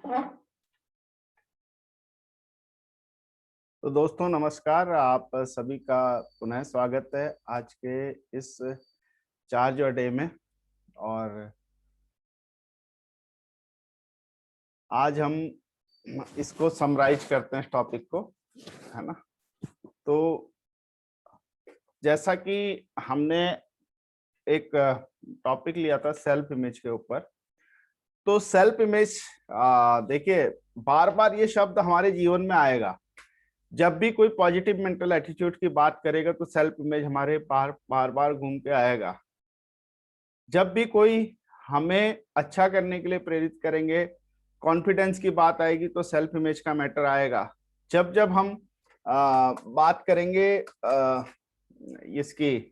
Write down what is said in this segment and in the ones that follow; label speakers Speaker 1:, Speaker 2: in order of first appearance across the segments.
Speaker 1: तो दोस्तों नमस्कार, आप सभी का पुनः स्वागत है आज के इस चार्ज योर डे में। और आज हम इसको समराइज करते हैं, इस टॉपिक को, है ना। तो जैसा कि हमने एक टॉपिक लिया था सेल्फ इमेज के ऊपर, तो सेल्फ इमेज देखिए, बार बार ये शब्द हमारे जीवन में आएगा। जब भी कोई पॉजिटिव मेंटल एटीट्यूड की बात करेगा तो सेल्फ इमेज हमारे बार बार घूम के आएगा। जब भी कोई हमें अच्छा करने के लिए प्रेरित करेंगे, कॉन्फिडेंस की बात आएगी तो सेल्फ इमेज का मैटर आएगा। जब जब हम बात करेंगे इसकी,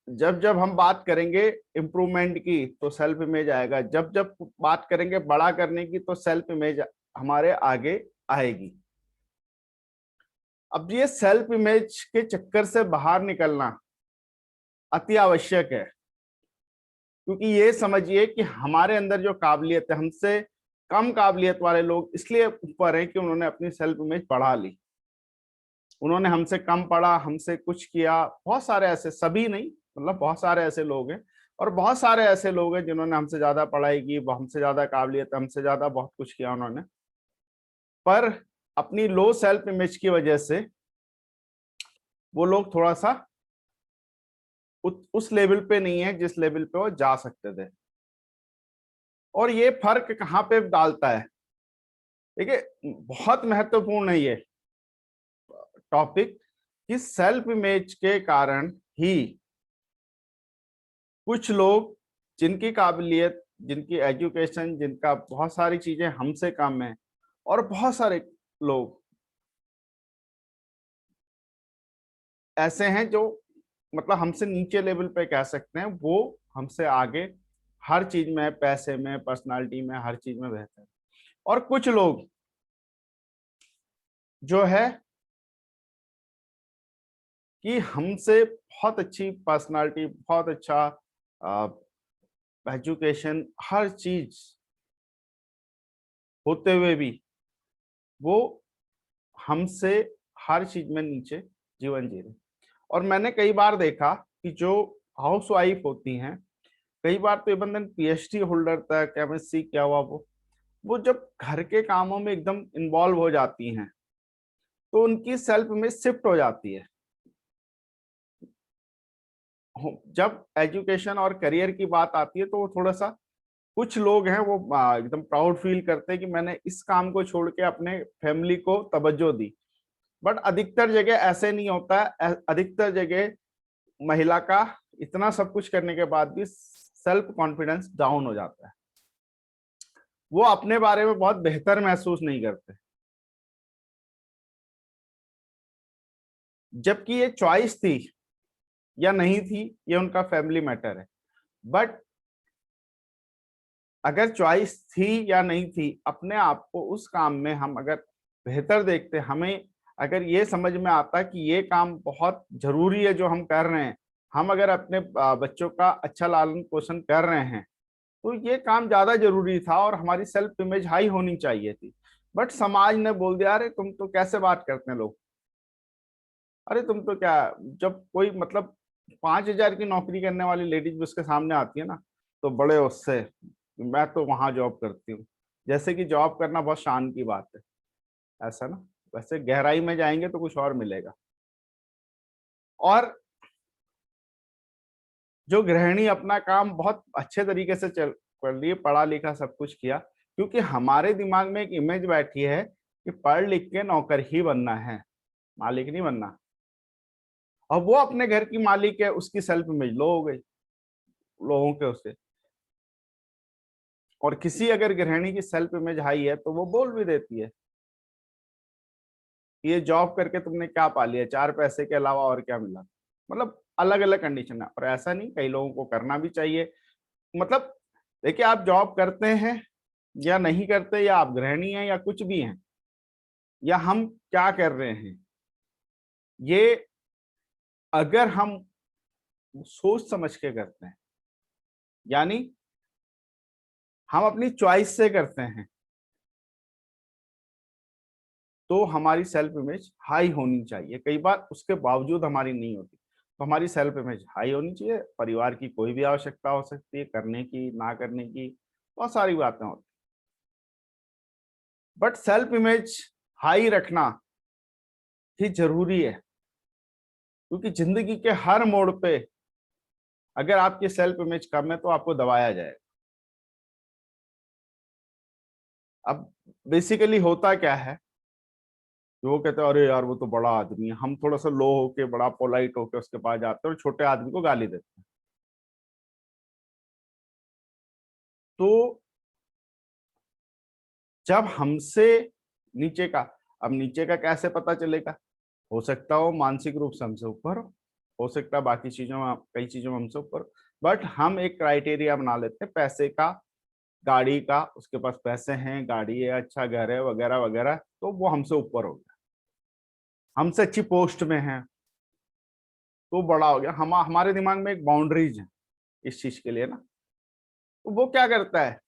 Speaker 1: जब जब हम बात करेंगे इम्प्रूवमेंट की तो सेल्फ इमेज आएगा। जब जब बात करेंगे बड़ा करने की तो सेल्फ इमेज हमारे आगे आएगी। अब ये सेल्फ इमेज के चक्कर से बाहर निकलना अति आवश्यक है, क्योंकि ये समझिए कि हमारे अंदर जो काबिलियत है, हमसे कम काबिलियत वाले लोग इसलिए ऊपर हैं कि उन्होंने अपनी सेल्फ इमेज बढ़ा ली। उन्होंने हमसे कम पढ़ा, हमसे कुछ किया। बहुत सारे ऐसे, सभी नहीं, मतलब बहुत सारे ऐसे लोग हैं, और बहुत सारे ऐसे लोग हैं जिन्होंने हमसे ज्यादा पढ़ाई की, हमसे ज्यादा काबिलियत, हमसे ज्यादा बहुत कुछ किया उन्होंने, पर अपनी लो सेल्फ इमेज की वजह से वो लोग थोड़ा सा उस लेवल पे नहीं है जिस लेवल पे वो जा सकते थे। और ये फर्क कहाँ पे डालता है, देखिए, बहुत महत्वपूर्ण है ये टॉपिक, कि सेल्फ इमेज के कारण ही कुछ लोग जिनकी काबिलियत, जिनकी एजुकेशन, जिनका बहुत सारी चीजें हमसे कम है, और बहुत सारे लोग ऐसे हैं जो मतलब हमसे नीचे लेवल पे कह सकते हैं, वो हमसे आगे हर चीज में, पैसे में, पर्सनालिटी में, हर चीज में बेहतर है। और कुछ लोग जो है कि हमसे बहुत अच्छी पर्सनालिटी, बहुत अच्छा एजुकेशन, हर चीज होते हुए भी वो हमसे हर चीज में नीचे जीवन जी रहे। और मैंने कई बार देखा कि जो हाउस वाइफ होती हैं, कई बार तो ये बंधन पीएचडी होल्डर तक, एमएससी क्या हुआ, वो जब घर के कामों में एकदम इन्वॉल्व हो जाती हैं तो उनकी सेल्फ इमेज शिफ्ट हो जाती है। जब एजुकेशन और करियर की बात आती है तो वो थोड़ा सा, कुछ लोग हैं वो एकदम प्राउड फील करते हैं कि मैंने इस काम को छोड़ के अपने फैमिली को तवज्जो दी। बट अधिकतर जगह ऐसे नहीं होता है। अधिकतर जगह महिला का इतना सब कुछ करने के बाद भी सेल्फ कॉन्फिडेंस डाउन हो जाता है, वो अपने बारे में बहुत बेहतर महसूस नहीं करते। जबकि ये चॉइस थी या नहीं थी, ये उनका फैमिली मैटर है। बट अगर चॉइस थी या नहीं थी, अपने आप को उस काम में हम अगर बेहतर देखते, हमें अगर ये समझ में आता कि ये काम बहुत जरूरी है जो हम कर रहे हैं, हम अगर अपने बच्चों का अच्छा लालन पोषण कर रहे हैं तो ये काम ज्यादा जरूरी था और हमारी सेल्फ इमेज हाई होनी चाहिए थी। बट समाज ने बोल दिया, अरे तुम तो कैसे बात करते हैं लोग, अरे तुम तो क्या। जब कोई मतलब 5,000 की नौकरी करने वाली लेडीज भी उसके सामने आती है ना, तो बड़े उससे, मैं तो वहां जॉब करती हूँ, जैसे कि जॉब करना बहुत शान की बात है, ऐसा ना। वैसे गहराई में जाएंगे तो कुछ और मिलेगा। और जो गृहिणी अपना काम बहुत अच्छे तरीके से चल कर लिए, पढ़ा लिखा सब कुछ किया, क्योंकि हमारे दिमाग में एक इमेज बैठी है कि पढ़ लिख के नौकर ही बनना है, मालिक नहीं बनना। और वो अपने घर की मालिक है, उसकी सेल्फ इमेज लो हो गई लोगों के उससे। और किसी अगर गृहिणी की सेल्फ इमेज हाई है तो वो बोल भी देती है कि ये जॉब करके तुमने क्या पा लिया, 4 पैसे के अलावा और क्या मिला। मतलब अलग अलग कंडीशन है, और ऐसा नहीं, कई लोगों को करना भी चाहिए। मतलब देखिए, आप जॉब करते हैं या नहीं करते, या आप गृहिणी हैं या कुछ भी हैं, या हम क्या कर रहे हैं, ये अगर हम सोच समझ के करते हैं, यानी हम अपनी चॉइस से करते हैं, तो हमारी सेल्फ इमेज हाई होनी चाहिए। कई बार उसके बावजूद हमारी नहीं होती, तो हमारी सेल्फ इमेज हाई होनी चाहिए। परिवार की कोई भी आवश्यकता हो सकती है, करने की ना करने की, बहुत सारी बातें होती, बट सेल्फ इमेज हाई रखना ही जरूरी है, क्योंकि जिंदगी के हर मोड़ पे अगर आपकी सेल्फ इमेज कम है तो आपको दबाया जाएगा। अब बेसिकली होता क्या है, वो कहते हैं अरे यार वो तो बड़ा आदमी है, हम थोड़ा सा लो होके बड़ा पोलाइट होके उसके पास जाते हैं और छोटे आदमी को गाली देते हैं। तो जब हमसे नीचे का, अब नीचे का कैसे पता चलेगा, हो सकता हो मानसिक रूप से हमसे ऊपर हो सकता है बाकी चीजों में, कई चीजों में हमसे ऊपर, बट हम एक क्राइटेरिया बना लेते हैं पैसे का, गाड़ी का, उसके पास पैसे हैं, गाड़ी है, अच्छा घर है, वगैरह वगैरह, तो वो हमसे ऊपर हो गया, हमसे अच्छी पोस्ट में है तो बड़ा हो गया। हमारे दिमाग में एक बाउंड्रीज है इस चीज के लिए ना, तो वो क्या करता है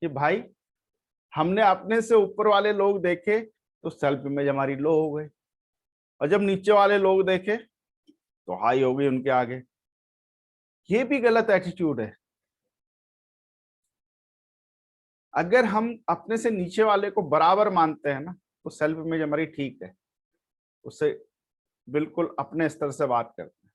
Speaker 1: कि भाई हमने अपने से ऊपर वाले लोग देखे तो सेल्फ इमेज हमारी लो हो गई, और जब नीचे वाले लोग देखे तो हाई हो गई उनके आगे। ये भी गलत एटीट्यूड है। अगर हम अपने से नीचे वाले को बराबर मानते हैं ना, तो सेल्फ इमेज हमारी ठीक है, उससे बिल्कुल अपने स्तर से बात करते हैं।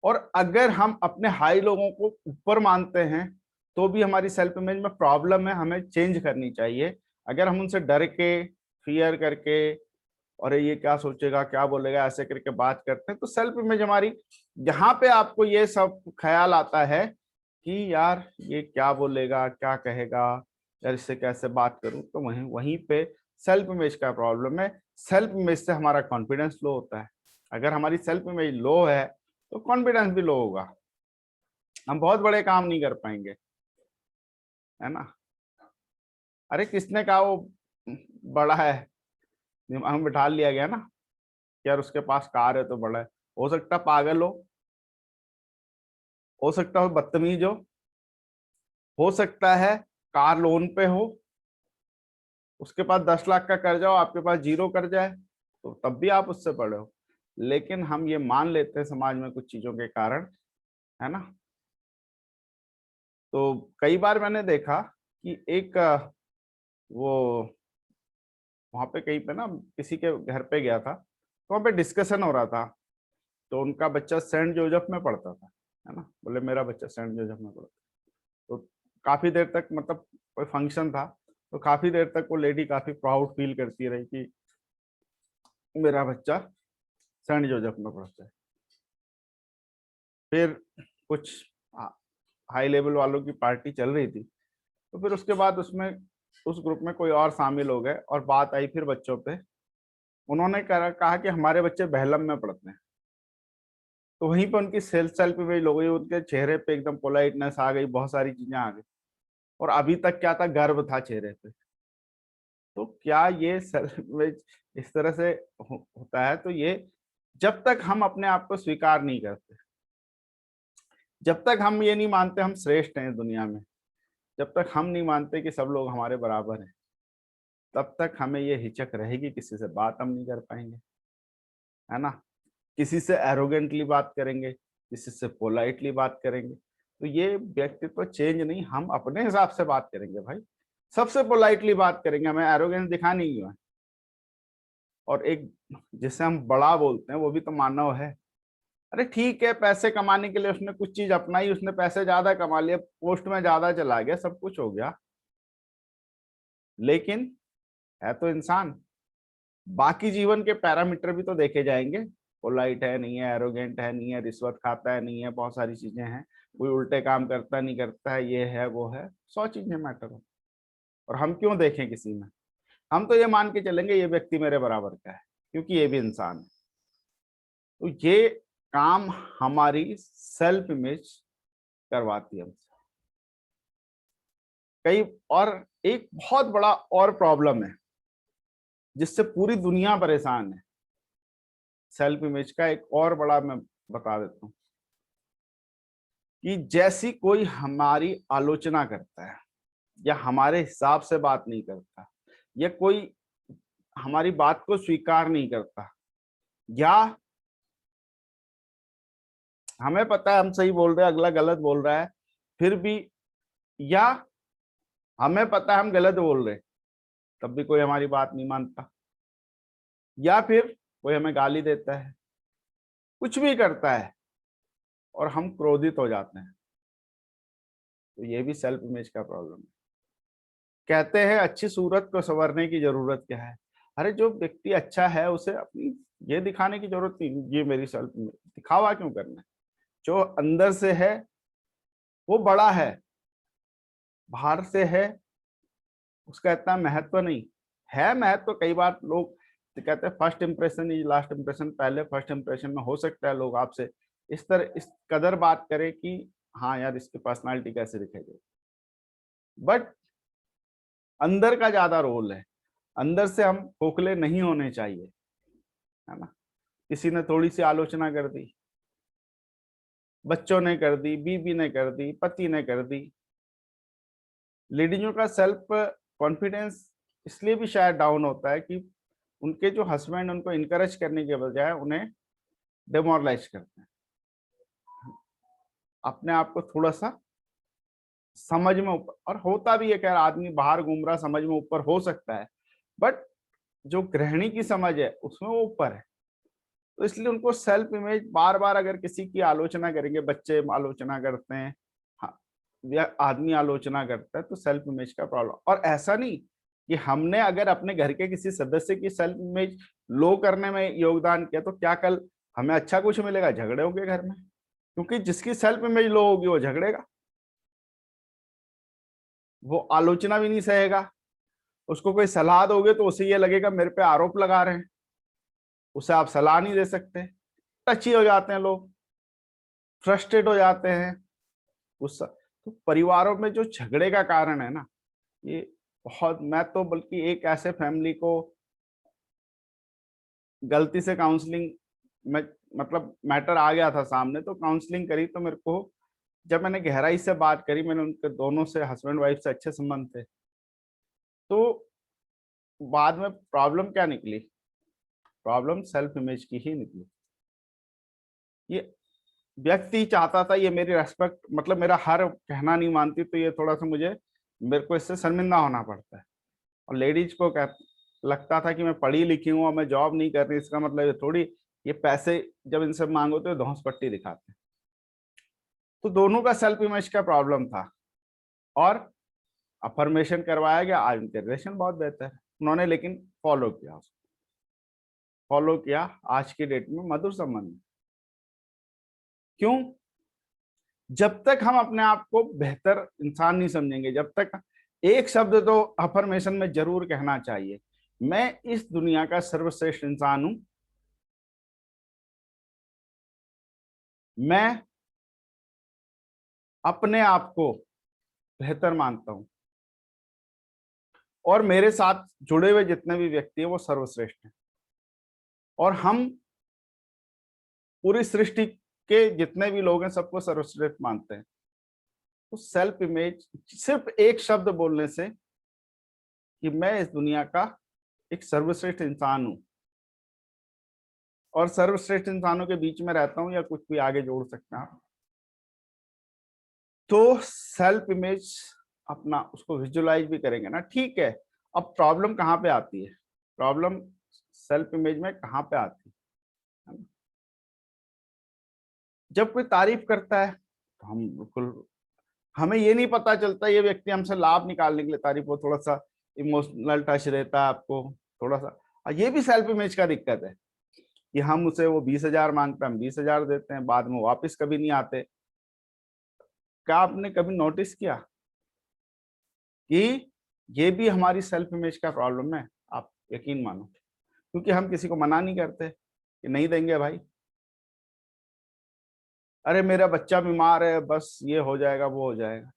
Speaker 1: और अगर हम अपने हाई लोगों को ऊपर मानते हैं तो भी हमारी सेल्फ इमेज में प्रॉब्लम है, हमें चेंज करनी चाहिए। अगर हम उनसे डर के, फियर करके, और ये क्या सोचेगा क्या बोलेगा ऐसे करके बात करते हैं, तो सेल्फ इमेज हमारी, जहां पे आपको ये सब ख्याल आता है कि यार ये क्या बोलेगा क्या कहेगा, यार इससे कैसे बात करूं, तो वहीं वहीं पे सेल्फ इमेज का प्रॉब्लम है। सेल्फ इमेज से हमारा कॉन्फिडेंस लो होता है। अगर हमारी सेल्फ इमेज लो है तो कॉन्फिडेंस भी लो होगा, हम बहुत बड़े काम नहीं कर पाएंगे, है ना। अरे किसने कहा वो बड़ा है, दिमाग में बिठा लिया गया ना कि यार उसके पास कार है तो बड़ा है। हो सकता है पागल हो सकता है बदतमीज हो सकता है कार लोन पे हो, उसके पास 10 लाख का कर्जा हो, आपके पास जीरो कर्जा है, तो तब भी आप उससे बड़े हो। लेकिन हम ये मान लेते हैं समाज में कुछ चीजों के कारण, है ना। तो कई बार मैंने देखा कि एक वो वहां पे कहीं पे ना किसी के घर पे गया था, तो वहां पे डिस्कशन हो रहा था। तो उनका बच्चा सेंट जोसेफ में पढ़ता था, है ना, बोले मेरा बच्चा सेंट जोसेफ में पढ़ता। तो काफी देर तक, मतलब कोई फंक्शन था, तो काफी देर तक वो लेडी काफी प्राउड फील करती रही कि मेरा बच्चा सेंट जोसेफ में पढ़ता है। फिर कुछ हाई लेवल वालों की पार्टी चल रही थी, तो फिर उसके बाद उसमें उस ग्रुप में कोई और शामिल हो गए और बात आई फिर बच्चों पे। उन्होंने कहा कि हमारे बच्चे बहलम में पढ़ते हैं। तो वहीं पर उनकी सेल्फ सेल्फ इमेज हो गई, उनके चेहरे पे एकदम पोलाइटनेस आ गई, बहुत सारी चीजें आ गई, और अभी तक क्या था, गर्व था चेहरे पे। तो क्या ये सेल्फ इमेज इस तरह से होता है, तो ये जब तक हम अपने आप को स्वीकार नहीं करते, जब तक हम ये नहीं मानते हम श्रेष्ठ हैं इस दुनिया में, जब तक हम नहीं मानते कि सब लोग हमारे बराबर हैं, तब तक हमें ये हिचक रहेगी, किसी से बात हम नहीं कर पाएंगे, है ना। किसी से एरोगेंटली बात करेंगे, किसी से पोलाइटली बात करेंगे, तो ये व्यक्तित्व चेंज नहीं, हम अपने हिसाब से बात करेंगे भाई। सबसे पोलाइटली बात करेंगे, हमें एरोगेंस दिखानी ही है। और एक जिसे हम बड़ा बोलते हैं वो भी तो मानव है। अरे ठीक है, पैसे कमाने के लिए उसने कुछ चीज अपनाई, उसने पैसे ज्यादा कमा लिए, पोस्ट में ज्यादा चला गया, सब कुछ हो गया, लेकिन है तो इंसान। बाकी जीवन के पैरामीटर भी तो देखे जाएंगे, पोलाइट है नहीं है, एरोगेंट है नहीं है, रिश्वत खाता है नहीं है, बहुत सारी चीजें हैं, कोई उल्टे काम करता नहीं करता है, ये है वो है, 100 चीजें मैटर है। और हम क्यों देखें किसी में, हम तो ये मान के चलेंगे ये व्यक्ति मेरे बराबर का है, क्योंकि ये भी इंसान है। तो ये काम हमारी सेल्फ इमेज करवाती है हमसे कई। और एक बहुत बड़ा और प्रॉब्लम है जिससे पूरी दुनिया परेशान है, सेल्फ इमेज का एक और बड़ा मैं बता देता हूँ। कि जैसी कोई हमारी आलोचना करता है या हमारे हिसाब से बात नहीं करता या कोई हमारी बात को स्वीकार नहीं करता, या हमें पता है हम सही बोल रहे हैं, अगला गलत बोल रहा है फिर भी, या हमें पता है हम गलत बोल रहे हैं तब भी कोई हमारी बात नहीं मानता, या फिर कोई हमें गाली देता है, कुछ भी करता है और हम क्रोधित हो जाते हैं, तो ये भी सेल्फ इमेज का प्रॉब्लम है। कहते हैं अच्छी सूरत को संवरने की जरूरत क्या है। अरे जो व्यक्ति अच्छा है उसे अपनी ये दिखाने की जरूरत नहीं, ये मेरी सेल्फ इमेज, दिखावा क्यों करना है। जो अंदर से है वो बड़ा है, बाहर से है उसका इतना महत्व नहीं है। महत्व कई बार लोग कहते हैं first impression is last impression, पहले फर्स्ट इंप्रेशन में हो सकता है लोग आपसे इस तरह इस कदर बात करें कि हाँ यार इसकी पर्सनालिटी कैसे दिखेगी, बट अंदर का ज्यादा रोल है। अंदर से हम खोखले नहीं होने चाहिए, है ना। किसी ने थोड़ी सी आलोचना कर दी, बच्चों ने कर दी, बीवी ने कर दी, पति ने कर दी, लेडीजों का सेल्फ कॉन्फिडेंस इसलिए भी शायद डाउन होता है कि उनके जो हस्बैंड उनको इनकरेज करने के बजाय उन्हें डिमोरलाइज करते हैं। अपने आप को थोड़ा सा समझ में ऊपर, और होता भी है खैर आदमी बाहर घूम रहा समझ में ऊपर हो सकता है, बट जो गृहिणी की समझ है उसमें वो ऊपर है। तो इसलिए उनको सेल्फ इमेज बार बार अगर किसी की आलोचना करेंगे, बच्चे आलोचना करते हैं, हाँ, या आदमी आलोचना करता है, तो सेल्फ इमेज का प्रॉब्लम। और ऐसा नहीं कि हमने अगर अपने घर के किसी सदस्य की सेल्फ इमेज लो करने में योगदान किया तो क्या कल हमें अच्छा कुछ मिलेगा। झगड़े होंगे घर में, क्योंकि जिसकी सेल्फ इमेज लो होगी वो झगड़ेगा, वो आलोचना भी नहीं सहेगा। उसको कोई सलाह दोगे तो उसे ये लगेगा मेरे पे आरोप लगा रहे हैं, उसे आप सलाह नहीं दे सकते। टची हो जाते हैं लोग, फ्रस्ट्रेट हो जाते हैं, गुस्सा। तो परिवारों में जो झगड़े का कारण है ना, ये बहुत, मैं तो बल्कि एक ऐसे फैमिली को गलती से काउंसलिंग में मतलब मैटर आ गया था सामने, तो काउंसलिंग करी तो मेरे को जब मैंने गहराई से बात करी, मैंने उनके दोनों से हस्बैंड वाइफ से अच्छे संबंध थे, तो बाद में प्रॉब्लम क्या निकली, प्रॉब्लम सेल्फ इमेज की ही निकली। ये व्यक्ति चाहता था ये मेरी रेस्पेक्ट, मतलब मेरा हर कहना नहीं मानती, तो ये थोड़ा सा मेरे को इससे शर्मिंदा होना पड़ता है। और लेडीज को लगता था कि मैं पढ़ी लिखी हूँ और मैं जॉब नहीं कर रही, इसका मतलब ये थोड़ी, ये पैसे जब इनसे मांगो तो धौंस पट्टी दिखाते हैं। तो दोनों का सेल्फ इमेज का प्रॉब्लम था और अफर्मेशन करवाया गया। आज उनके रिलेशन बहुत बेहतर है, उन्होंने लेकिन फॉलो किया उसको, फॉलो किया, आज की डेट में मधुर संबंध। क्यों? जब तक हम अपने आप को बेहतर इंसान नहीं समझेंगे, जब तक एक शब्द तो अफर्मेशन में जरूर कहना चाहिए, मैं इस दुनिया का सर्वश्रेष्ठ इंसान हूं, मैं अपने आप को बेहतर मानता हूं और मेरे साथ जुड़े हुए जितने भी व्यक्ति हैं वो सर्वश्रेष्ठ हैं, और हम पूरी सृष्टि के जितने भी लोग हैं सबको सर्वश्रेष्ठ मानते हैं। तो सेल्फ इमेज सिर्फ एक शब्द बोलने से कि मैं इस दुनिया का एक सर्वश्रेष्ठ इंसान हूं और सर्वश्रेष्ठ इंसानों के बीच में रहता हूं, या कुछ भी आगे जोड़ सकते हैं आप, तो सेल्फ इमेज अपना उसको विजुअलाइज भी करेंगे ना, ठीक है। अब प्रॉब्लम कहाँ पे आती है, प्रॉब्लम सेल्फ इमेज में कहाँ पे आती है ना? जब कोई तारीफ करता है तो हम बिल्कुल, हमें ये नहीं पता चलता ये व्यक्ति हमसे लाभ निकालने के लिए तारीफ, वो थोड़ा सा इमोशनल टच रहता है आपको थोड़ा सा। ये भी सेल्फ इमेज का दिक्कत है कि हम उसे, वो 20,000 मांगता है, हम 20,000 देते हैं, बाद में वापस कभी नहीं आते। क्या आपने कभी नोटिस किया कि ये भी हमारी सेल्फ इमेज का प्रॉब्लम है? आप यकीन मानो, क्योंकि हम किसी को मना नहीं करते कि नहीं देंगे भाई, अरे मेरा बच्चा बीमार है बस ये हो जाएगा वो हो जाएगा।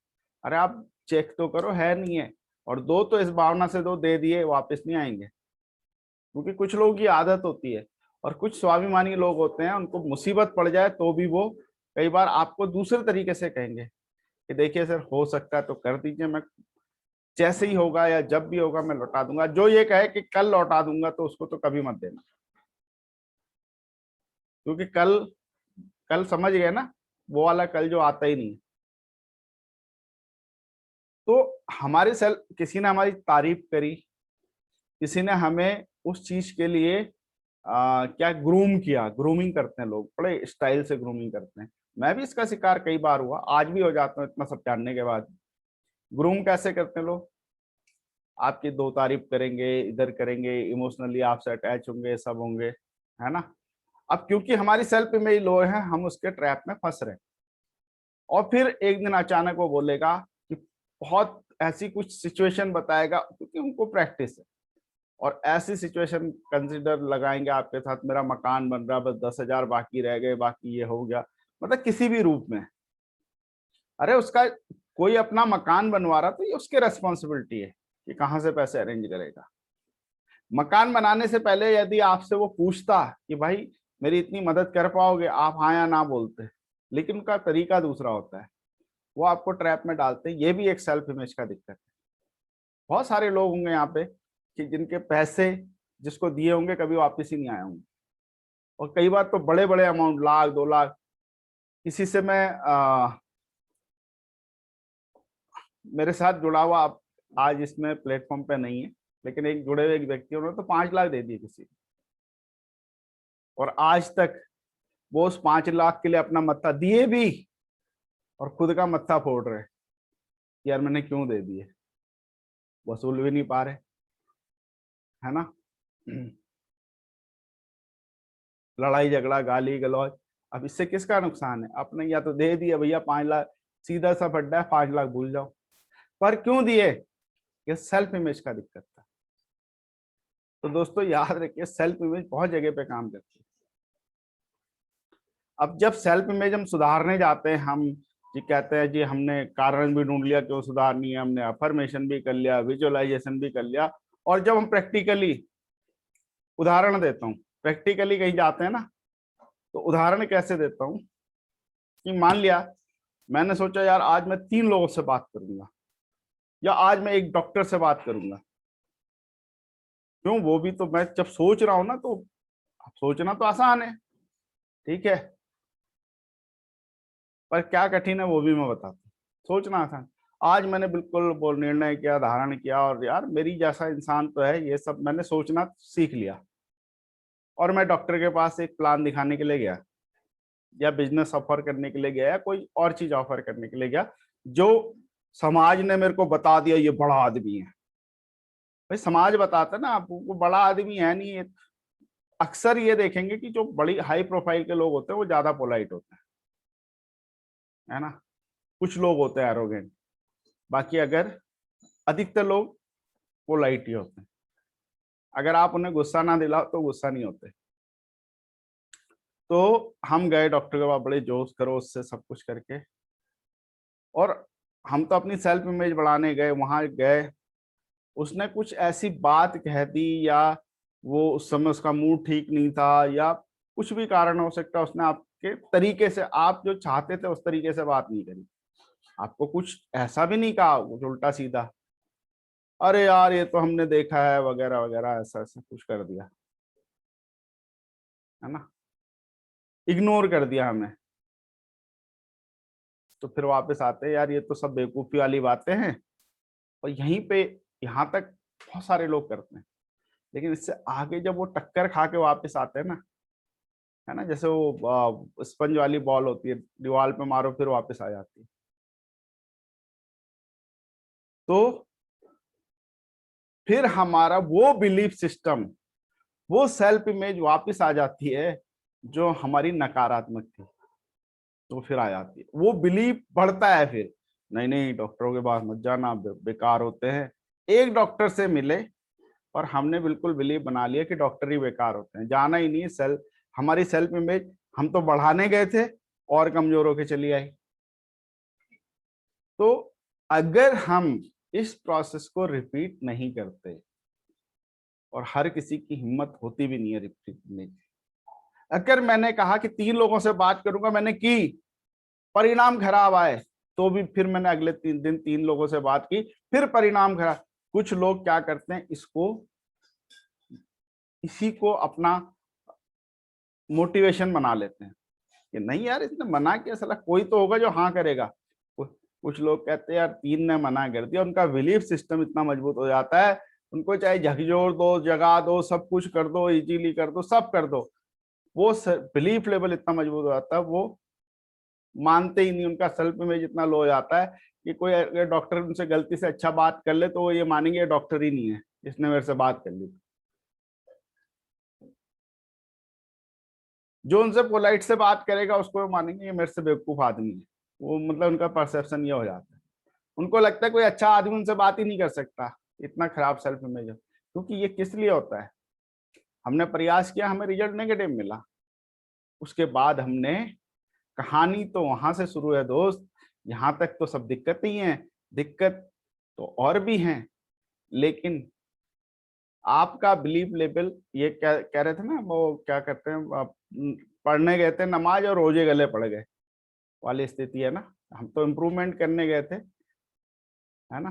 Speaker 1: अरे आप चेक तो करो है नहीं है, और दो तो इस भावना से दो, दे दिए वापस नहीं आएंगे। क्योंकि कुछ लोगों की आदत होती है, और कुछ स्वाभिमानी लोग होते हैं उनको मुसीबत पड़ जाए तो भी वो कई बार आपको दूसरे तरीके से कहेंगे कि देखिए सर हो सकता है तो कर दीजिए, मैं जैसे ही होगा या जब भी होगा मैं लौटा दूंगा। जो ये कहे कि कल लौटा दूंगा तो उसको तो कभी मत देना, क्योंकि कल कल समझ गए ना, वो वाला कल जो आता ही नहीं। तो हमारे सेल्फ, किसी ने हमारी तारीफ करी, किसी ने हमें उस चीज के लिए क्या ग्रूम किया, ग्रूमिंग करते हैं लोग, बड़े स्टाइल से ग्रूमिंग करते हैं। मैं भी इसका शिकार कई बार हुआ, आज भी हो जाता हूँ इतना सब जानने के बाद। ग्रूम कैसे करते हैं लोग, आपकी दो तारीफ करेंगे, इधर करेंगे, इमोशनली आपसे अटैच होंगे, सब होंगे, है ना। अब क्योंकि हमारी सेल्फ इमेज लो है, हम उसके ट्रैप में फंस रहे हैं। और फिर एक दिन अचानक वो बोलेगा कि बहुत ऐसी कुछ सिचुएशन बताएगा, क्योंकि उनको प्रैक्टिस है, और ऐसी सिचुएशन कंसिडर लगाएंगे आपके साथ, मेरा मकान बन रहा, बस 10,000 बाकी रह गए, बाकी ये हो गया, मतलब किसी भी रूप में। अरे उसका कोई अपना मकान बनवा रहा तो ये उसकी रेस्पॉन्सिबिलिटी है कि कहाँ से पैसे अरेंज करेगा। मकान बनाने से पहले यदि आपसे वो पूछता कि भाई मेरी इतनी मदद कर पाओगे, आप हाँ या ना बोलते, लेकिन उनका तरीका दूसरा होता है, वो आपको ट्रैप में डालते हैं। ये भी एक सेल्फ इमेज का दिक्कत है। बहुत सारे लोग होंगे यहाँ पे कि जिनके पैसे जिसको दिए होंगे कभी वापस ही नहीं आए होंगे, और कई बार तो बड़े बड़े अमाउंट, लाख 2 लाख। किसी से मैं मेरे साथ जुड़ा हुआ, आप आज इसमें प्लेटफॉर्म पे नहीं है, लेकिन एक जुड़े हुए एक व्यक्ति, उन्होंने तो 5 लाख दे दिए किसी को, और आज तक वो उस 5 लाख के लिए अपना मत्था दिए भी, और खुद का मत्था फोड़ रहे कि यार मैंने क्यों दे दिए, वसूल भी नहीं पा रहे, है ना। लड़ाई झगड़ा, गाली गलौज, अब इससे किसका नुकसान है? आपने या तो दे दिया भैया 5 लाख, सीधा सा फड्डा है, 5 लाख भूल जाओ। पर क्यों दिए? ये सेल्फ इमेज का दिक्कत था। तो दोस्तों याद रखिए, सेल्फ इमेज बहुत जगह पे काम करती है। अब जब सेल्फ इमेज हम सुधारने जाते हैं, हम जी कहते हैं जी हमने कारण भी ढूंढ लिया क्यों सुधारनी है, हमने अफर्मेशन भी कर लिया, विजुअलाइजेशन भी कर लिया, और जब हम प्रैक्टिकली, उदाहरण देता हूँ, प्रैक्टिकली कहीं जाते हैं ना, तो उदाहरण कैसे देता हूँ कि मान लिया मैंने सोचा यार आज मैं 3 लोगों से बात करूंगा, या आज मैं एक डॉक्टर से बात करूंगा। क्यों? वो भी तो मैं जब सोच रहा हूं ना, तो सोचना तो आसान है, ठीक है, पर क्या कठिन है वो भी मैं बताता हूँ। सोचना आसान, आज मैंने बिल्कुल वो निर्णय किया, धारण किया, और यार मेरी जैसा इंसान तो है, ये सब मैंने सोचना सीख लिया, और मैं डॉक्टर के पास एक प्लान दिखाने के लिए गया, या बिजनेस ऑफर करने के लिए गया, या कोई और चीज ऑफर करने के लिए गया, जो समाज ने मेरे को बता दिया ये बड़ा आदमी है। भाई समाज बताता है ना आपको, बड़ा आदमी है नहीं है। अक्सर ये देखेंगे कि जो बड़ी हाई प्रोफाइल के लोग होते हैं वो ज्यादा पोलाइट होते हैं, है ना। कुछ लोग होते हैं एरोगेंट, बाकी अगर अधिकतर लोग पोलाइट ही होते हैं। अगर आप उन्हें गुस्सा ना दिलाओ तो गुस्सा नहीं होते। तो हम गए डॉक्टर के पास बड़े जोश खरोश से सब कुछ करके, और हम तो अपनी सेल्फ इमेज बढ़ाने गए, वहां गए, उसने कुछ ऐसी बात कह दी, या वो उस समय उसका मूड ठीक नहीं था, या कुछ भी कारण हो सकता है, उसने आपके तरीके से, आप जो चाहते थे उस तरीके से बात नहीं करी, आपको कुछ ऐसा भी नहीं कहा कुछ उल्टा सीधा, अरे यार ये तो हमने देखा है वगैरह वगैरह, ऐसा ऐसा कुछ कर दिया, है ना, इग्नोर कर दिया हमें। तो फिर वापस आते हैं, यार ये तो सब बेवकूफी वाली बातें हैं, और यहीं पे, यहाँ तक बहुत सारे लोग करते हैं, लेकिन इससे आगे जब वो टक्कर खा के वापस आते हैं ना, है ना, जैसे वो स्पंज वाली बॉल होती है, दीवार पे मारो फिर वापस आ जाती है। तो फिर हमारा वो बिलीफ सिस्टम, वो सेल्फ इमेज वापस आ जाती है जो हमारी नकारात्मक थी, तो फिर आ जाती है, वो बिलीफ बढ़ता है फिर, नहीं नहीं डॉक्टरों के पास मत जाना, बेकार होते हैं। एक डॉक्टर से मिले और हमने बिल्कुल बिलीव बना लिया कि डॉक्टर ही बेकार होते हैं, जाना ही नहीं। सेल्फ, हमारी सेल्फ इमेज हम तो बढ़ाने गए थे और कमजोर होके चली आई। तो अगर हम इस प्रोसेस को रिपीट नहीं करते, और हर किसी की हिम्मत होती भी नहीं है रिपीट करने की, अगर मैंने कहा कि 3 लोगों से बात करूंगा, मैंने की, परिणाम खराब आए तो भी फिर मैंने अगले 3 दिन 3 लोगों से बात की, फिर परिणाम खराब। कुछ लोग क्या करते हैं, इसी को अपना मोटिवेशन बना लेते हैं कि नहीं यार इसने मना किया, साला कोई तो होगा जो हाँ करेगा। कुछ लोग कहते हैं यार 3 ने मना कर दिया, उनका बिलीफ सिस्टम इतना मजबूत हो जाता है, उनको चाहे झकझोर दो, जगा दो, सब कुछ कर दो, इजीली कर दो, सब कर दो, वो बिलीफ लेवल इतना मजबूत हो जाता है, वो मानते ही नहीं। उनका सेल्फ इमेज इतना लो हो जाता है कि कोई अगर डॉक्टर उनसे गलती से अच्छा बात कर ले तो वो ये मानेंगे ये डॉक्टर ही नहीं है, इसने मेरे से बात कर ली। जो उनसे पोलाइट से बात करेगा उसको वो मानेंगे ये मेरे से बेवकूफ आदमी है। वो मतलब उनका परसेप्शन ये हो जाता है, उनको लगता है कोई अच्छा आदमी उनसे बात ही नहीं कर सकता, इतना खराब सेल्फ इमेज है। क्योंकि ये किस लिए होता है, हमने प्रयास किया, हमें रिजल्ट नेगेटिव मिला, उसके बाद हमने, कहानी तो वहां से शुरू है दोस्त, यहाँ तक तो सब दिक्कत ही है, दिक्कत तो और भी हैं, लेकिन आपका बिलीफ लेवल, ये क्या कह रहे थे ना, वो क्या कहते हैं, पढ़ने गए थे नमाज और रोजे गले पड़ गए वाली स्थिति है ना। हम तो इम्प्रूवमेंट करने गए थे, है ना।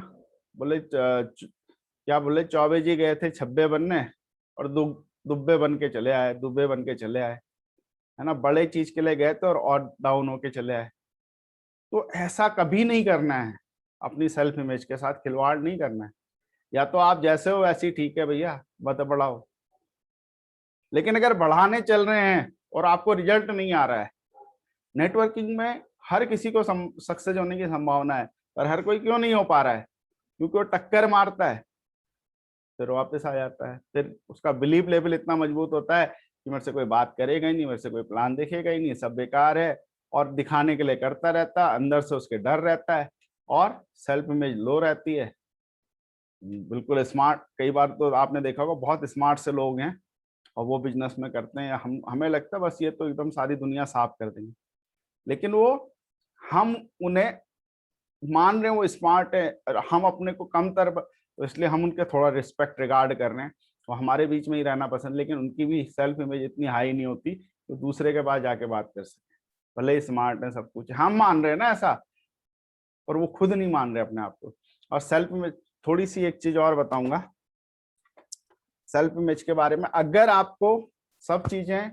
Speaker 1: बोले क्या बोले, चौबे जी गए थे छब्बे बनने और दुब्बे बन के चले आए, दुब्बे बन के चले आए, है ना। बड़े चीज के लिए गए थे और डाउन होके चले आए। तो ऐसा कभी नहीं करना है, अपनी सेल्फ इमेज के साथ खिलवाड़ नहीं करना है। या तो आप जैसे हो वैसे ही ठीक है भैया, मत बढ़ाओ। लेकिन अगर बढ़ाने चल रहे हैं और आपको रिजल्ट नहीं आ रहा है, नेटवर्किंग में हर किसी को सक्सेस होने की संभावना है, पर हर कोई क्यों नहीं हो पा रहा है, क्योंकि वो टक्कर मारता है फिर वापस आ जाता है, फिर उसका बिलीव लेवल इतना मजबूत होता है कि मेरे से कोई बात करेगा ही नहीं, मेरे से कोई प्लान दिखेगा ही नहीं, सब बेकार है, और दिखाने के लिए करता रहता है, अंदर से उसके डर रहता है और सेल्फ इमेज लो रहती है। बिल्कुल स्मार्ट, कई बार तो आपने देखा होगा बहुत स्मार्ट से लोग हैं और वो बिजनेस में करते हैं, हम हमें लगता है बस ये तो एकदम सारी दुनिया साफ कर देंगे, लेकिन वो, हम उन्हें मान रहे हैं वो स्मार्ट है और हम अपने को कमतर, तो इसलिए हम उनके थोड़ा रिस्पेक्ट रिगार्ड कर रहे हैं, वो हमारे बीच में ही रहना पसंद, लेकिन उनकी भी सेल्फ इमेज इतनी हाई नहीं होती तो दूसरे के पास जाके बात कर सके, भले ही स्मार्ट है सब कुछ, हम मान रहे हैं ना ऐसा, और वो खुद नहीं मान रहे अपने आप को। और सेल्फ इमेज, थोड़ी सी एक चीज और बताऊंगा सेल्फ इमेज के बारे में, अगर आपको सब चीजें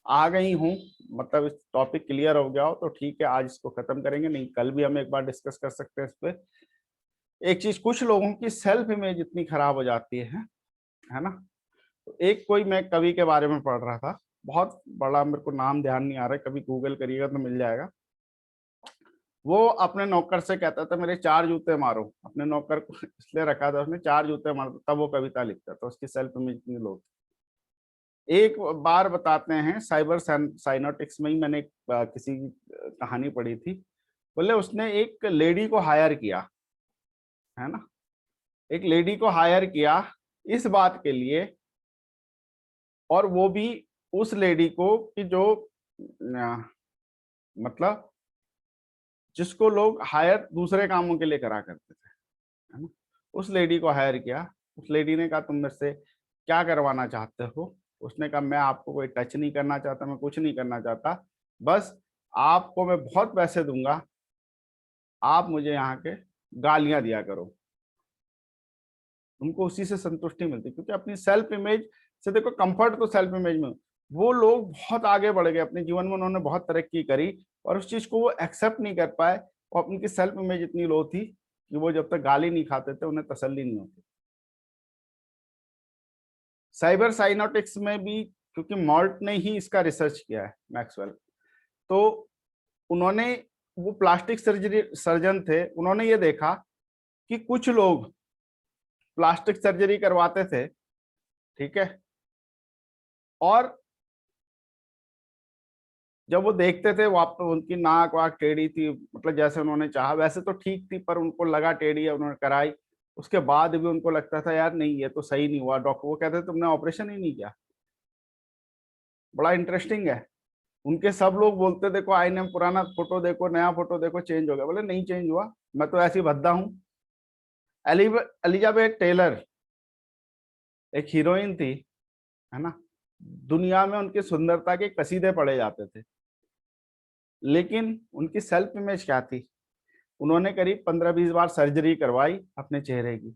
Speaker 1: आ गई हूं, मतलब इस टॉपिक क्लियर हो गया हो तो ठीक है, आज इसको खत्म करेंगे, नहीं कल भी हम एक बार डिस्कस कर सकते हैं इस पे। एक चीज, कुछ लोगों की सेल्फ इमेज इतनी खराब हो जाती है ना। तो एक कोई, मैं कवि के बारे में पढ़ रहा था, बहुत बड़ा, मेरे को नाम ध्यान नहीं आ रहा है, कभी गूगल करिएगा तो मिल जाएगा। वो अपने नौकर से कहता था मेरे 4 जूते मारो, अपने नौकर को इसलिए रखा था उसने, 4 जूते मारो, तब वो कविता लिखता था, उसकी सेल्फ इमेज इतनी लो। एक बार बताते हैं, साइबर साइनोटिक्स में ही मैंने किसी की कहानी पढ़ी थी। बोले उसने एक लेडी को हायर किया, है ना, एक लेडी को हायर किया इस बात के लिए, और वो भी उस लेडी को कि जो मतलब जिसको लोग हायर दूसरे कामों के लिए करा करते थे, है ना, उस लेडी को हायर किया। उस लेडी ने कहा तुम मेरे से क्या करवाना चाहते हो। उसने कहा मैं आपको कोई टच नहीं करना चाहता, मैं कुछ नहीं करना चाहता, बस आपको मैं बहुत पैसे दूंगा, आप मुझे यहाँ के गालियां दिया करो। उनको उसी से संतुष्टि मिलती, क्योंकि अपनी सेल्फ इमेज से, देखो कंफर्ट तो सेल्फ इमेज में, वो लोग बहुत आगे बढ़ गए अपने जीवन में, उन्होंने बहुत तरक्की करी, और उस चीज को वो एक्सेप्ट नहीं कर पाए, और उनकी सेल्फ इमेज इतनी लो थी कि वो जब तक गाली नहीं खाते थे उन्हें तसल्ली नहीं होती। साइबर साइनोटिक्स में भी, क्योंकि मॉल्ट ने ही इसका रिसर्च किया है, मैक्सवेल, तो उन्होंने, वो प्लास्टिक सर्जरी सर्जन थे, उन्होंने ये देखा कि कुछ लोग प्लास्टिक सर्जरी करवाते थे, ठीक है, और जब वो देखते थे वहां पर उनकी नाक वाक टेढ़ी थी, मतलब जैसे उन्होंने चाहा वैसे तो ठीक थी, पर उनको लगा टेढ़ी है, उन्होंने कराई, उसके बाद भी उनको लगता था यार नहीं ये तो सही नहीं हुआ, डॉक्टर वो कहते तुमने ऑपरेशन ही नहीं किया। बड़ा इंटरेस्टिंग है, उनके सब लोग बोलते देखो आईने में पुराना फोटो देखो, नया फोटो देखो, चेंज हो गया, बोले नहीं चेंज हुआ, मैं तो ऐसी भद्दा हूँ। एलिजाबेथ टेलर एक हीरोइन थी, है ना, दुनिया में उनकी सुंदरता के कसीदे पढ़े जाते थे, लेकिन उनकी सेल्फ इमेज क्या थी, उन्होंने करीब 15-20 बार सर्जरी करवाई अपने चेहरे की।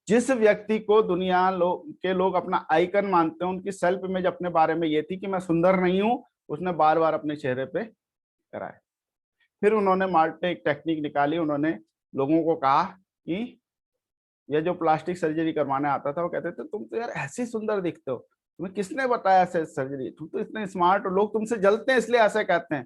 Speaker 1: जिस व्यक्ति को दुनिया के लोग अपना आइकन मानते हैं, उनकी सेल्फ इमेज अपने बारे में ये थी कि मैं सुंदर नहीं हूं, उसने बार बार अपने चेहरे पे कराए। फिर उन्होंने मार्टे एक टेक्निक निकाली, उन्होंने लोगों को कहा कि ये जो प्लास्टिक सर्जरी करवाने आता था वो कहते थे तुम तो यार ऐसे सुंदर दिखते हो, तुम्हें किसने बताया ऐसे सर्जरी, तुम तो इतने स्मार्ट हो, लोग तुमसे जलते हैं इसलिए ऐसा कहते हैं,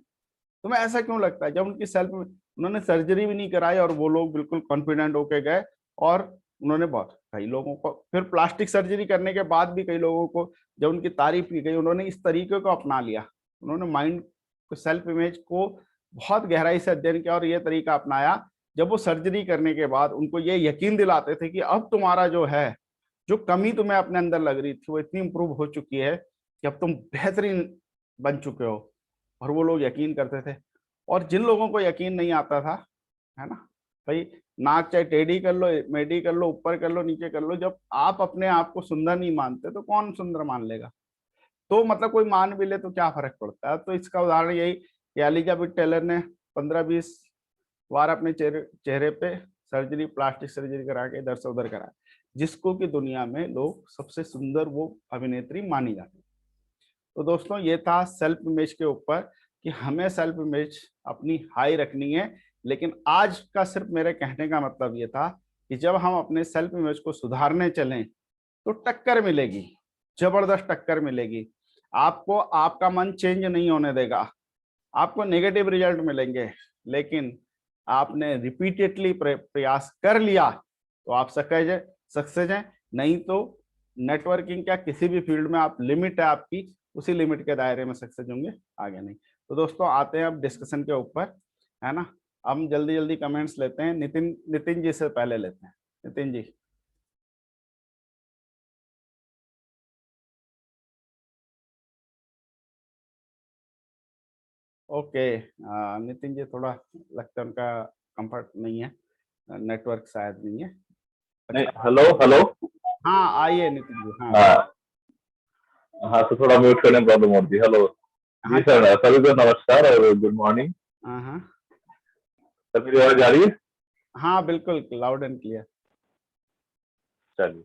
Speaker 1: तुम्हें ऐसा क्यों लगता है। जब उनकी सेल्फ, उन्होंने सर्जरी भी नहीं कराई और वो लोग बिल्कुल कॉन्फिडेंट होके गए, और उन्होंने बहुत कई लोगों को, फिर प्लास्टिक सर्जरी करने के बाद भी कई लोगों को जब उनकी तारीफ की गई, उन्होंने इस तरीके को अपना लिया, उन्होंने माइंड को, सेल्फ इमेज को बहुत गहराई से अध्ययन किया और ये तरीका अपनाया। जब वो सर्जरी करने के बाद उनको ये यकीन दिलाते थे कि अब तुम्हारा जो है, जो कमी तुम्हें अपने अंदर लग रही थी वो इतनी इंप्रूव हो चुकी है कि अब तुम बेहतरीन बन चुके हो, और वो लोग यकीन करते थे। और जिन लोगों को यकीन नहीं आता था, है ना भाई, नाक चाहे टेढ़ी कर लो, मेढ़ी कर लो, ऊपर कर लो, नीचे कर लो, जब आप अपने आप को सुंदर नहीं मानते तो कौन सुंदर मान लेगा। तो मतलब कोई मान भी ले तो क्या फर्क पड़ता है। तो इसका उदाहरण यही कि एलिजाबेथ टेलर ने 15-20 बार अपने चेहरे पे सर्जरी, प्लास्टिक सर्जरी करा के इधर से उधर करा, जिसको कि दुनिया में लोग सबसे सुंदर वो अभिनेत्री मानी जाती है। तो दोस्तों ये था सेल्फ इमेज के ऊपर कि हमें सेल्फ इमेज अपनी हाई रखनी है। लेकिन आज का सिर्फ मेरे कहने का मतलब ये था कि जब हम अपने सेल्फ इमेज को सुधारने चलें तो टक्कर मिलेगी, जबरदस्त टक्कर मिलेगी। आपको आपका मन चेंज नहीं होने देगा, आपको नेगेटिव रिजल्ट मिलेंगे, लेकिन आपने रिपीटेडली प्रयास कर लिया तो आप सक्सेस हैं। नहीं तो नेटवर्किंग क्या किसी भी फील्ड में आप, लिमिट है आपकी, उसी लिमिट के दायरे में सक्सेस होंगे, आगे नहीं। तो दोस्तों आते हैं अब डिस्कशन के ऊपर, है ना। हम जल्दी जल्दी कमेंट्स लेते हैं। नितिन नितिन जी से पहले लेते हैं, नितिन जी। ओके, नितिन जी थोड़ा लगता है उनका कंफर्ट नहीं है, नेटवर्क शायद नहीं है।
Speaker 2: नहीं,
Speaker 1: अच्छा,
Speaker 2: हेलो हेलो।
Speaker 1: हाँ आइए नितिन जी, हाँ
Speaker 2: हाँ हाँ, तो थोड़ा म्यूट करने में प्रॉब्लम होती है। हेलो
Speaker 1: हाँ
Speaker 2: जी सर, सभी को नमस्कार और गुड मॉर्निंग।
Speaker 1: हाँ हाँ
Speaker 2: सर मेरी आवाज आ रही है?
Speaker 1: हाँ बिल्कुल लाउड एंड क्लियर।
Speaker 2: चलिए।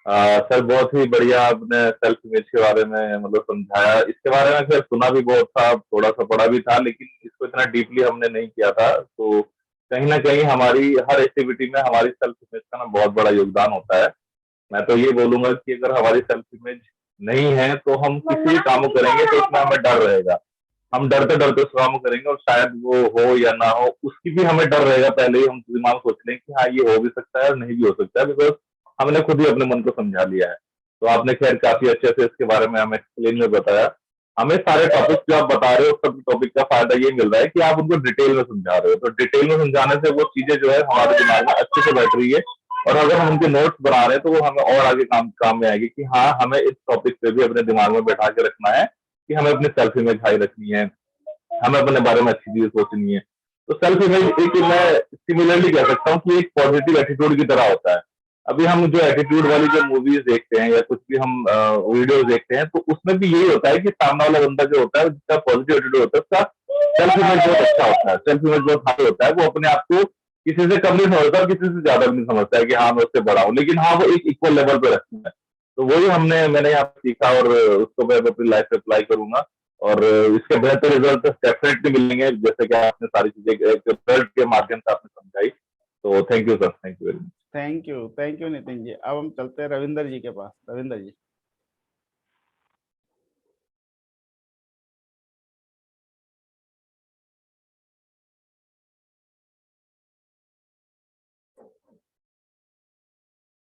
Speaker 2: सर बहुत ही बढ़िया आपने सेल्फ इमेज के बारे में मतलब समझाया। इसके बारे में खैर सुना भी बहुत था, थोड़ा सा पढ़ा भी था, लेकिन इसको इतना डीपली हमने नहीं किया था। तो कहीं ना कहीं हमारी हर एक्टिविटी में हमारी सेल्फ इमेज का ना बहुत बड़ा योगदान होता है। मैं तो ये बोलूंगा कि अगर हमारी सेल्फ इमेज नहीं है तो हम किसी भी काम को करेंगे तो उसमें हमें डर रहेगा। हम डरते डरते उस काम को करेंगे और शायद वो हो या ना हो उसकी भी हमें डर रहेगा। पहले ही हम दिमाग सोच लें कि हाँ ये हो भी सकता है और नहीं भी हो सकता है, बिकॉज हमने खुद ही अपने मन को समझा लिया है। तो आपने खैर काफी अच्छे से इसके बारे में हमें एक्सप्लेन में बताया। हमें सारे टॉपिक जो आप बता रहे हो सब टॉपिक का फायदा ये मिल रहा है कि आप उनको डिटेल में समझा रहे हो। तो डिटेल में समझाने से वो चीजें जो है हमारे दिमाग में अच्छे से बैठ रही है, और अगर हम उनके नोट्स बना रहे हैं तो वो हमें और आगे काम में आएगी कि हाँ हमें इस टॉपिक पे भी अपने दिमाग में बैठा के रखना है कि हमें अपनी सेल्फ इमेज हाई रखनी है, हमें अपने बारे में अच्छी चीजें सोचनी है। तो सेल्फ इमेज एक, मैं सिमिलरली कह सकता हूँ कि एक पॉजिटिव एटीट्यूड की तरह होता है। अभी हम जो एटीट्यूड वाली जो मूवीज देखते हैं या कुछ भी हम वीडियोस देखते हैं तो उसमें भी यही होता है कि सामने वाला बंदा जो होता है जिसका पॉजिटिव एटीट्यूड होता है उसका सेल्फ इमेज बहुत अच्छा होता है, सेल्फ इमेज बहुत हाई होता है। वो अपने आप को किसी से कम नहीं समझता और किसी से ज्यादा भी नहीं समझता है कि हाँ मैं उससे बड़ा हूँ, लेकिन हाँ वो एक इक्वल लेवल पे रखता है। तो वही मैंने यहाँ पे सीखा और उसको मैं अपनी लाइफ में अप्लाई करूंगा, और इसके बेहतर रिजल्ट डेफिनेटली मिलेंगे, जैसे कि आपने सारी चीजें एक रिजल्ट के माध्यम से आपने समझाई। तो thank you sir, thank you very much.
Speaker 1: Thank you Nitin ji. अब हम चलते हैं रविंदर जी के पास। रविंदर जी।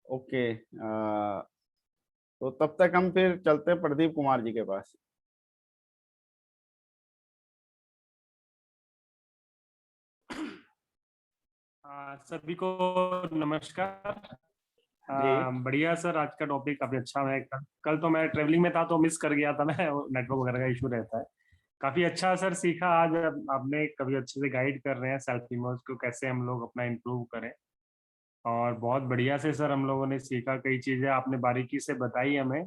Speaker 1: ओके, तो तब तक हम फिर चलते हैं प्रदीप कुमार जी के पास।
Speaker 3: सभी को नमस्कार।
Speaker 1: जी
Speaker 3: बढ़िया सर, आज का टॉपिक काफी अच्छा है। कल तो मैं ट्रेवलिंग में था तो मिस कर गया था मैं, नेटवर्क वगैरह का इशू रहता है। काफी अच्छा सर सीखा आज आपने, काफी अच्छे से गाइड कर रहे हैं सेल्फ इमेज को कैसे हम लोग अपना इम्प्रूव करें। और बहुत बढ़िया से सर हम लोगों ने सीखा, कई चीजें आपने बारीकी से बताई हमें।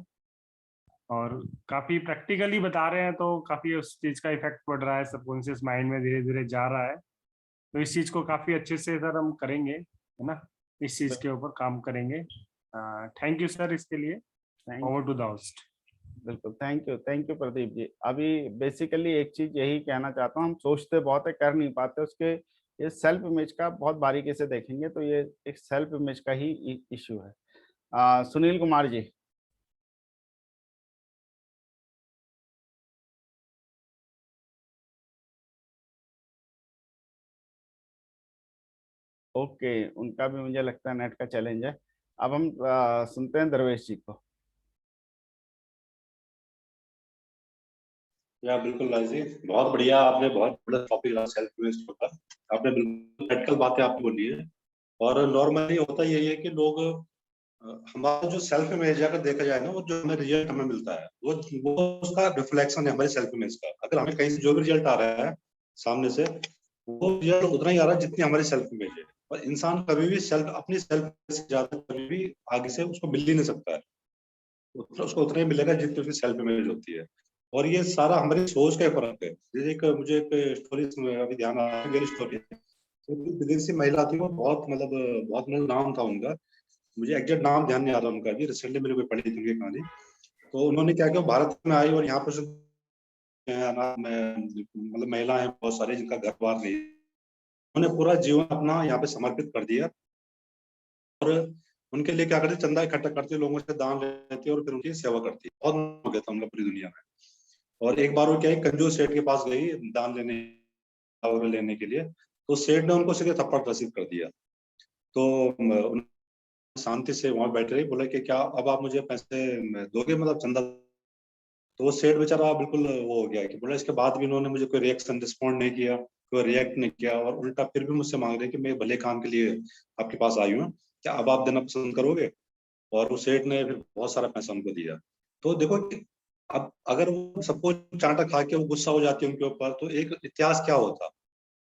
Speaker 3: और काफी प्रैक्टिकली बता रहे हैं, तो काफी उस चीज का इफेक्ट पड़ रहा है, सबकॉन्शियस माइंड में धीरे धीरे जा रहा है। तो इस चीज को काफी अच्छे से सर हम करेंगे, है ना, इस चीज के ऊपर काम करेंगे। थैंक यू सर इसके लिए।
Speaker 1: Thank
Speaker 3: over to the host.
Speaker 1: बिल्कुल, थैंक यू प्रदीप जी। अभी बेसिकली एक चीज यही कहना चाहता हूँ, हम सोचते बहुत है, कर नहीं पाते उसके। ये सेल्फ इमेज का बहुत बारीकी से देखेंगे तो ये एक सेल्फ इमेज का ही इश्यू है। सुनील कुमार जी। ओके, उनका भी मुझे लगता है नेट का चैलेंज है। अब हम सुनते हैं दरवेश जी को।
Speaker 4: या बिल्कुल राज जी, बहुत बढ़िया, आपने बहुत बड़ा टॉपिक रहा सेल्फ इमेज के ऊपर। आपने बिल्कुल प्रैक्टिकल बातें आपने बोली है। और नॉर्मली होता यही है कि लोग हमारा जो सेल्फ इमेज है, अगर देखा जाए ना, वो जो हमें रिजल्ट हमें मिलता है वो उसका रिफ्लेक्शन है हमारे सेल्फ इमेज का। अगर हमें कहीं से जो भी रिजल्ट आ रहा है सामने से, वो रिजल्ट उतना ही आ रहा है जितनी हमारी सेल्फ इमेज है। और इंसान कभी भी अपनी सेल्फ से ज्यादा कभी भी आगे से उसको मिल ही नहीं सकता है। उसको उतना ही मिलेगा जितनी उसकी सेल्फ इमेज होती है। और ये सारा हमारी सोच का फर्क है। जैसे मुझे एक स्टोरी अभी ध्यान आ रहा है, रियल स्टोरी है। तो विदेशी महिला थी, वो बहुत बहुत नाम था उनका। मुझे एग्जैक्ट नाम ध्यान नहीं आ रहा उनका, अभी रिसेंटली मैंने कोई पढ़ी थी उनकी कहानी। तो उन्होंने क्या किया, भारत में आई और यहाँ पर मतलब महिला है बहुत सारे जिनका घर बार नहीं, उन्होंने पूरा जीवन अपना यहाँ पे समर्पित कर दिया। और उनके लिए क्या करती, चंदा इकट्ठा करती, लोगों से दान लेती और फिर उनकी सेवा करती। बहुत हो गया था उनका पूरी दुनिया में। और एक बार वो क्या है, कंजूस सेठ के पास गई दान लेने के लिए। तो सेठ ने उनको सीधे थप्पड़ रसीद कर दिया। तो शांति से वहां बैठ रही, बोला कि क्या अब आप मुझे पैसे दोगे, मतलब चंदा। तो वो सेठ बेचारा बिल्कुल वो हो गया कि बोला, इसके बाद भी उन्होंने मुझे कोई रिएक्शन रिस्पॉन्ड नहीं किया, कोई रिएक्ट नहीं किया, और उल्टा फिर भी मुझसे मांग रहे कि मैं भले काम के लिए आपके पास आई हूँ, क्या अब आप देना पसंद करोगे। और वो सेठ ने फिर बहुत सारा पैसा उनको दिया। तो देखो कि अब अगर वो सबको चांटा खा के वो गुस्सा हो जाती है उनके ऊपर, तो एक इतिहास क्या होता।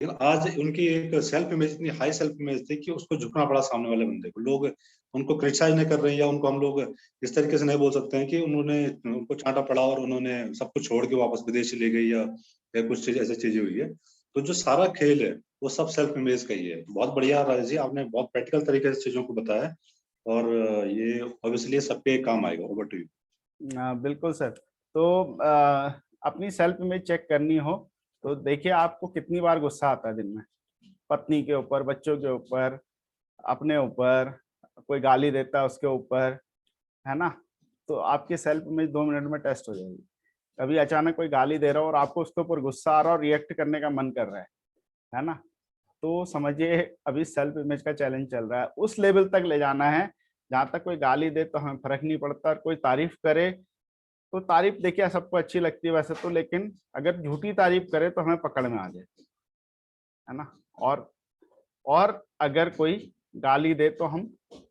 Speaker 4: लेकिन आज उनकी एक सेल्फ इमेज, इतनी हाई सेल्फ इमेज थी कि उसको झुकना पड़ा सामने वाले बंदे को। लोग उनको क्रिटिसाइज नहीं कर रहे हैं, या उनको हम लोग इस तरीके से नहीं बोल सकते हैं कि उन्होंने उनको चांटा पड़ा और उन्होंने सब कुछ छोड़ के वापस विदेश चले गई, या कुछ चीज ऐसी चीजें हुई है। तो जो सारा खेल है वो सब सेल्फ इमेज का ही है। बहुत बढ़िया राजेश जी, आपने बहुत प्रैक्टिकल तरीके से चीजों को बताया। और ये ऑब्वियसली सबके काम आएगा। Over to you.
Speaker 1: बिल्कुल सर। तो अपनी सेल्फ इमेज चेक करनी हो तो देखिए आपको कितनी बार गुस्सा आता है दिन में, पत्नी के ऊपर, बच्चों के ऊपर, अपने ऊपर, कोई गाली देता है उसके ऊपर, है ना। तो आपकी सेल्फ इमेज 2 मिनट में टेस्ट हो जाएगी। कभी अचानक कोई गाली दे रहा हो और आपको उसके ऊपर गुस्सा आ रहा है और रिएक्ट करने का मन कर रहा है ना, तो समझिए अभी सेल्फ इमेज का चैलेंज चल रहा है। उस लेवल तक ले जाना है जहां तक कोई गाली दे तो हमें फर्क नहीं पड़ता, और कोई तारीफ करे तो तारीफ देखिए सबको अच्छी लगती है वैसे तो, लेकिन अगर झूठी तारीफ करे तो हमें पकड़ में आ जाए, है ना। और अगर कोई गाली दे तो हम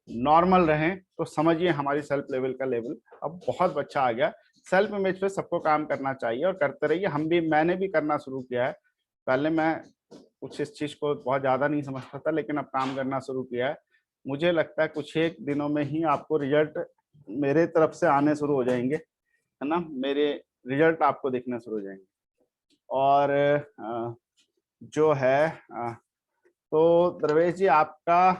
Speaker 1: नॉर्मल रहें, तो समझिए हमारी सेल्फ लेवल का लेवल अब बहुत अच्छा आ गया। सेल्फ इमेज पे सबको काम करना चाहिए और करते रहिए। मैंने भी करना शुरू किया है। पहले मैं कुछ इस चीज को बहुत ज्यादा नहीं समझता था, लेकिन अब काम करना शुरू किया है। मुझे लगता है कुछ एक दिनों में ही आपको रिजल्ट मेरे तरफ से आने शुरू हो जाएंगे, है ना। मेरे रिजल्ट आपको दिखने शुरू हो जाएंगे। और जो है तो द्रवेश जी आपका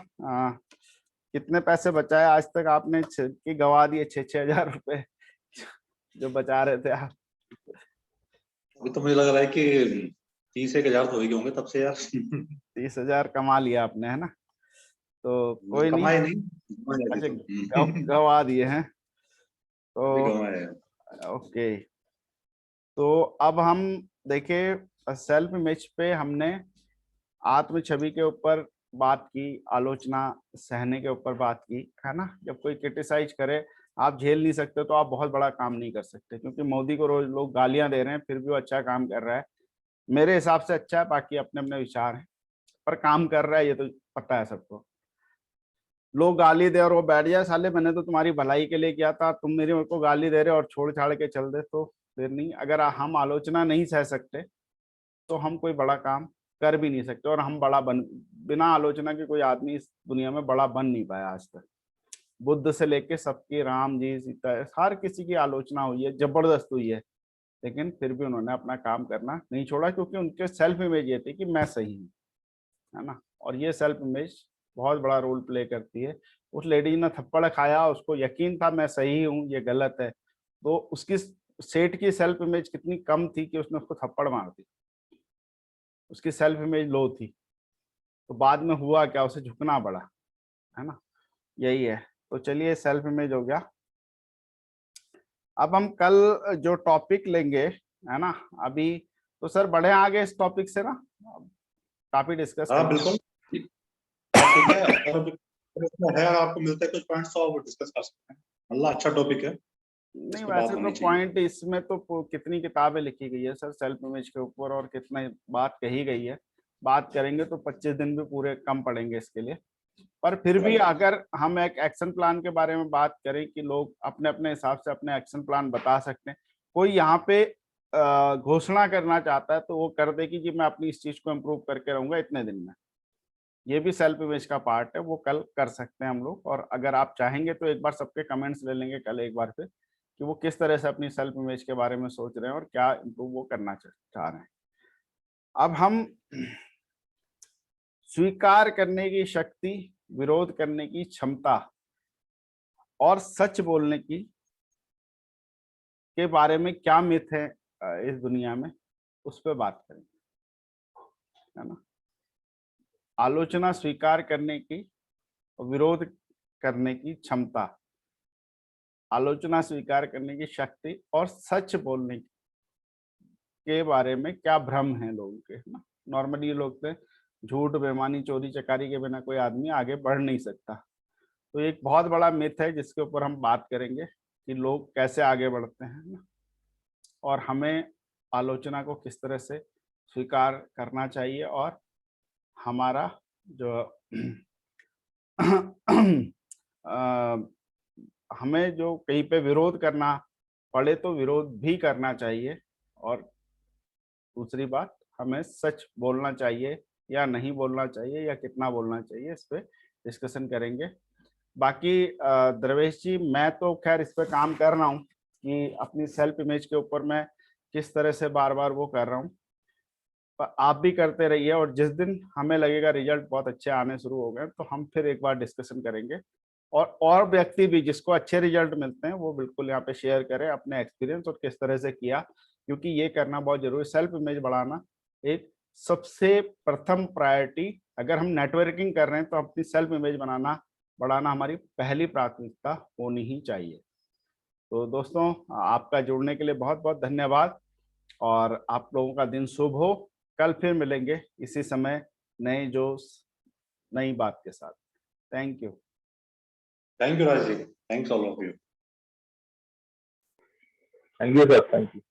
Speaker 1: कितने पैसे बचाए आज तक आपने कि गवा दिए 6,000 रुपए जो बचा रहे थे आप?
Speaker 4: अभी तो मुझे लग रहा है कि 30,000 तो हो गए होंगे तब से यार।
Speaker 1: 30,000 कमा लिया आपने, है ना। तो कोई नहीं।
Speaker 4: कमाए नहीं, कमाए अभी
Speaker 1: अच्छा,
Speaker 4: तो।
Speaker 1: गवा दिए हैं
Speaker 4: अभी
Speaker 1: तो
Speaker 4: कमाए।
Speaker 1: ओके। तो अब हम देखिए सेल्फ इमेज पे हमने आत्म छवि के ऊपर बात की, आलोचना सहने के ऊपर बात की, है ना। जब कोई क्रिटिसाइज करे, आप झेल नहीं सकते तो आप बहुत बड़ा काम नहीं कर सकते, क्योंकि मोदी को रोज लोग गालियां दे रहे हैं फिर भी वो अच्छा काम कर रहा है। मेरे हिसाब से अच्छा है, बाकी अपने अपने विचार हैं, पर काम कर रहा है ये तो पता है सबको। लोग गाली दे और वो बैठ जाए, साले मैंने तो तुम्हारी भलाई के लिए किया था, तुम मेरे को गाली दे रहे हो और छोड़ छाड़ के चल दे, तो फिर नहीं। अगर हम आलोचना नहीं सह सकते तो हम कोई बड़ा काम कर भी नहीं सकते, और हम बड़ा बन बिना आलोचना के कोई आदमी इस दुनिया में बड़ा बन नहीं पाया आज तक। बुद्ध से लेके सबकी, राम जी, सीता, हर किसी की आलोचना हुई है, जबरदस्त हुई है, लेकिन फिर भी उन्होंने अपना काम करना नहीं छोड़ा, क्योंकि उनके सेल्फ इमेज ये थी कि मैं सही हूँ, है ना। और ये सेल्फ इमेज बहुत बड़ा रोल प्ले करती है। उस लेडी ने थप्पड़ खाया, उसको यकीन था मैं सही हूँ, ये गलत है, तो उसकी, सेठ की सेल्फ इमेज कितनी कम थी कि उसने उसको थप्पड़ मार दी, उसकी सेल्फ इमेज लो थी। तो बाद में हुआ क्या, उसे झुकना पड़ा, है ना, यही है। तो चलिए, सेल्फ इमेज हो गया। अब हम कल जो टॉपिक लेंगे, है ना, अभी तो सर बढ़े आगे इस टॉपिक से ना, काफी डिस्कस
Speaker 4: हाँ
Speaker 1: करेंगे।
Speaker 4: बिल्कुल, ठीक है। और इसमें है, आपको मिलते हैं कुछ पॉइंट्स तो आप डिस्कस कर सकते हैं। अल्लाह, अच्छा टॉपिक है, इस
Speaker 1: नहीं,
Speaker 4: पे बात
Speaker 1: वैसे तो
Speaker 4: होनी चाहिए।
Speaker 1: पॉइंट इसमें तो कितनी किताबें लिखी गई है सर सेल्फ इमेज के ऊपर, और कितना बात कही गई है, बात करेंगे तो 25 दिन भी पूरे कम पड़ेंगे इसके लिए। पर फिर भी अगर हम एक एक्शन प्लान के बारे में बात करें कि लोग अपने अपने हिसाब से अपने एक्शन प्लान बता सकते हैं, कोई यहाँ पे घोषणा करना चाहता है तो वो कर दे कि जी मैं अपनी इस चीज को इम्प्रूव करके रहूंगा इतने दिन में, ये भी सेल्फ इमेज का पार्ट है, वो कल कर सकते हैं हम लोग। और अगर आप चाहेंगे तो एक बार सबके कमेंट्स ले लेंगे कल एक बार फिर, कि वो किस तरह से अपनी सेल्फ इमेज के बारे में सोच रहे हैं और क्या इम्प्रूव वो करना चाह रहे हैं। अब हम स्वीकार करने की शक्ति, विरोध करने की क्षमता और सच बोलने की के बारे में क्या मिथ है इस दुनिया में, उस पर बात करेंगे, है ना। आलोचना स्वीकार करने की, विरोध करने की क्षमता, आलोचना स्वीकार करने की शक्ति और सच बोलने के बारे में क्या भ्रम है लोगों के, है ना। नॉर्मली ये लोग थे झूठ, बेईमानी, चोरी चकारी के बिना कोई आदमी आगे बढ़ नहीं सकता। तो एक बहुत बड़ा मिथ है जिसके ऊपर हम बात करेंगे कि लोग कैसे आगे बढ़ते हैं ना, और हमें आलोचना को किस तरह से स्वीकार करना चाहिए, और हमारा जो हमें जो कहीं पे विरोध करना पड़े तो विरोध भी करना चाहिए, और दूसरी बात, हमें सच बोलना चाहिए या नहीं बोलना चाहिए, या कितना बोलना चाहिए, इस पे डिस्कशन करेंगे। बाकी द्रवेश जी, मैं तो खैर इस पे काम कर रहा हूँ कि अपनी सेल्फ इमेज के ऊपर मैं किस तरह से बार बार वो कर रहा हूँ, पर आप भी करते रहिए, और जिस दिन हमें लगेगा रिजल्ट बहुत अच्छे आने शुरू हो गए तो हम फिर एक बार डिस्कशन करेंगे। और व्यक्ति भी जिसको अच्छे रिजल्ट मिलते हैं वो बिल्कुल यहाँ पे शेयर करें अपने एक्सपीरियंस और किस तरह से किया, क्योंकि ये करना बहुत जरूरी है। सेल्फ इमेज बढ़ाना एक सबसे प्रथम प्रायोरिटी, अगर हम नेटवर्किंग कर रहे हैं तो अपनी सेल्फ इमेज बढ़ाना हमारी पहली प्राथमिकता होनी ही चाहिए। तो दोस्तों, आपका जुड़ने के लिए बहुत बहुत धन्यवाद, और आप लोगों का दिन शुभ हो। कल फिर मिलेंगे इसी समय नए जोश, नई बात के साथ। Thank you.
Speaker 4: Thank you Raj ji, thanks all of you.
Speaker 2: Thank you sir, thank you.